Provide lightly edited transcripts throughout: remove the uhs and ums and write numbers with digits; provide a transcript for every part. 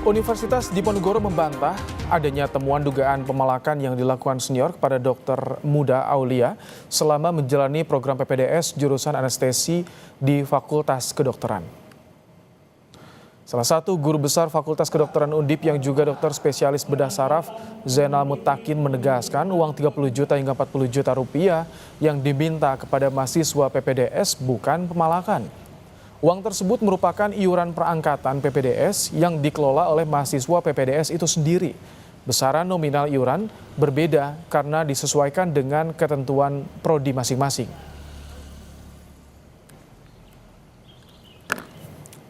Universitas Diponegoro membantah adanya temuan dugaan pemalakan yang dilakukan senior kepada dokter muda Aulia selama menjalani program PPDS jurusan anestesi di Fakultas Kedokteran. Salah satu guru besar Fakultas Kedokteran Undip yang juga dokter spesialis bedah saraf, Zainal Mutakin menegaskan uang 30 juta hingga 40 juta rupiah yang diminta kepada mahasiswa PPDS bukan pemalakan. Uang tersebut merupakan iuran perangkatan PPDS yang dikelola oleh mahasiswa PPDS itu sendiri. Besaran nominal iuran berbeda karena disesuaikan dengan ketentuan prodi masing-masing.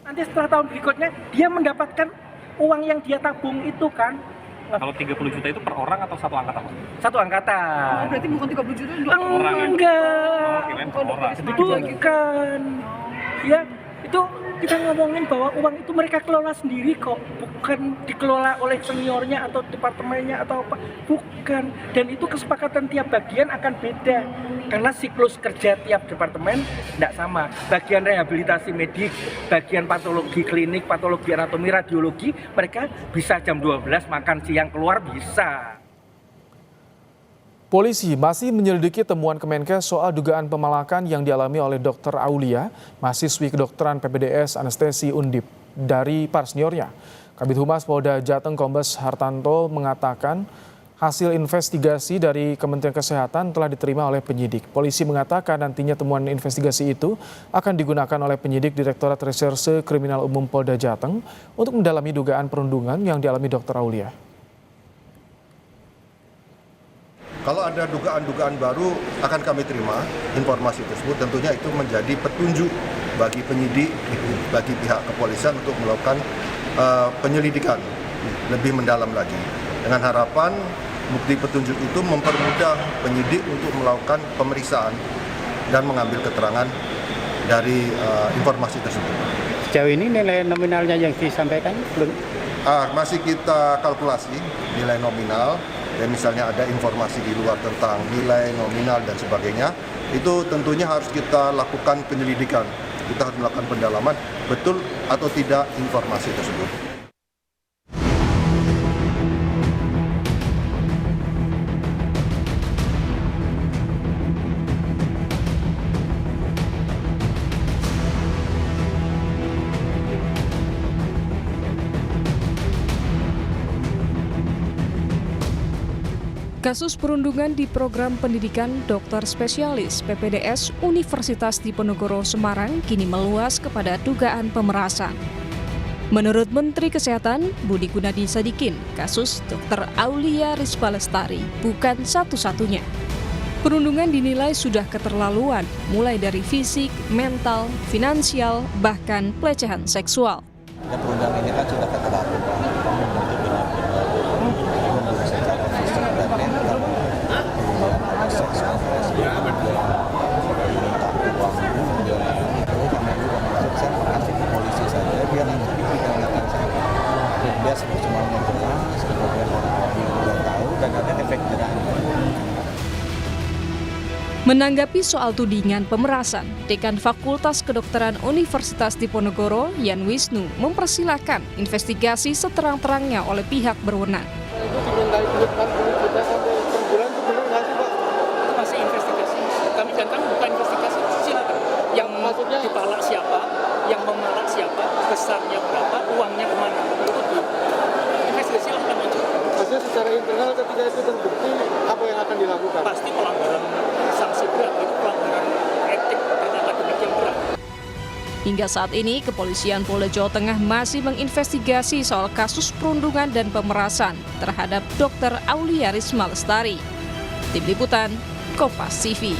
Nanti setelah tahun berikutnya dia mendapatkan uang yang dia tabung itu kan. Kalau 30 juta itu per orang atau satu angkatan? Satu angkatan. Oh, berarti bukan 30 juta itu per orang ya? Enggak. Kirain per orang. Bukan. Ya, itu kita ngomongin bahwa uang itu mereka kelola sendiri kok, bukan dikelola oleh seniornya atau departemennya atau apa, bukan. Dan itu kesepakatan tiap bagian akan beda karena siklus kerja tiap departemen tidak sama. Bagian rehabilitasi medik, bagian patologi klinik, patologi anatomi, radiologi, mereka bisa jam 12 makan siang keluar bisa. Polisi masih menyelidiki temuan Kemenkes soal dugaan pemalakan yang dialami oleh Dr. Aulia, mahasiswi kedokteran PPDS Anestesi Undip dari para seniornya. Kabid Humas Polda Jateng Kombes Hartanto mengatakan hasil investigasi dari Kementerian Kesehatan telah diterima oleh penyidik. Polisi mengatakan nantinya temuan investigasi itu akan digunakan oleh penyidik Direktorat Reserse Kriminal Umum Polda Jateng untuk mendalami dugaan perundungan yang dialami Dr. Aulia. Kalau ada dugaan-dugaan baru akan kami terima informasi tersebut, tentunya itu menjadi petunjuk bagi penyidik, bagi pihak kepolisian untuk melakukan penyelidikan lebih mendalam lagi. Dengan harapan bukti petunjuk itu mempermudah penyidik untuk melakukan pemeriksaan dan mengambil keterangan dari informasi tersebut. Sejauh ini nilai nominalnya yang disampaikan belum? Masih kita kalkulasi nilai nominal. Dan misalnya ada informasi di luar tentang nilai nominal dan sebagainya, itu tentunya harus kita lakukan penyelidikan. Kita harus melakukan pendalaman betul atau tidak informasi tersebut. Kasus perundungan di program pendidikan dokter spesialis PPDS Universitas Diponegoro Semarang kini meluas kepada dugaan pemerasan. Menurut Menteri Kesehatan Budi Gunadi Sadikin, kasus Dr. Aulia Rizma Lestari bukan satu-satunya. Perundungan dinilai sudah keterlaluan, mulai dari fisik, mental, finansial, bahkan pelecehan seksual. Dan perundungan ini kan sudah keterlaluan. Dia semuanya jelas, kemudian orang juga tahu dan ada efek jerahnya. Menanggapi soal tudingan pemerasan, Dekan Fakultas Kedokteran Universitas Diponegoro, Yan Wisnu, mempersilahkan investigasi seterang-terangnya oleh pihak berwenang. Itu masih investigasi. Kami bukan investigasi, silakan. Yang maksudnya dipalak siapa, yang memalak siapa, besarnya berapa, uangnya kemana. Investigasi akan muncul. Maksudnya secara internal ketika itu terbukti, apa yang akan dilakukan? Pasti pelanggaran sanksi berat, itu pelanggaran etik ternyata demikian berat. Hingga saat ini, Kepolisian Polda Jawa Tengah masih menginvestigasi soal kasus perundungan dan pemerasan terhadap Dr. Aulia Rizma Lestari. Tim Liputan, Kompas TV.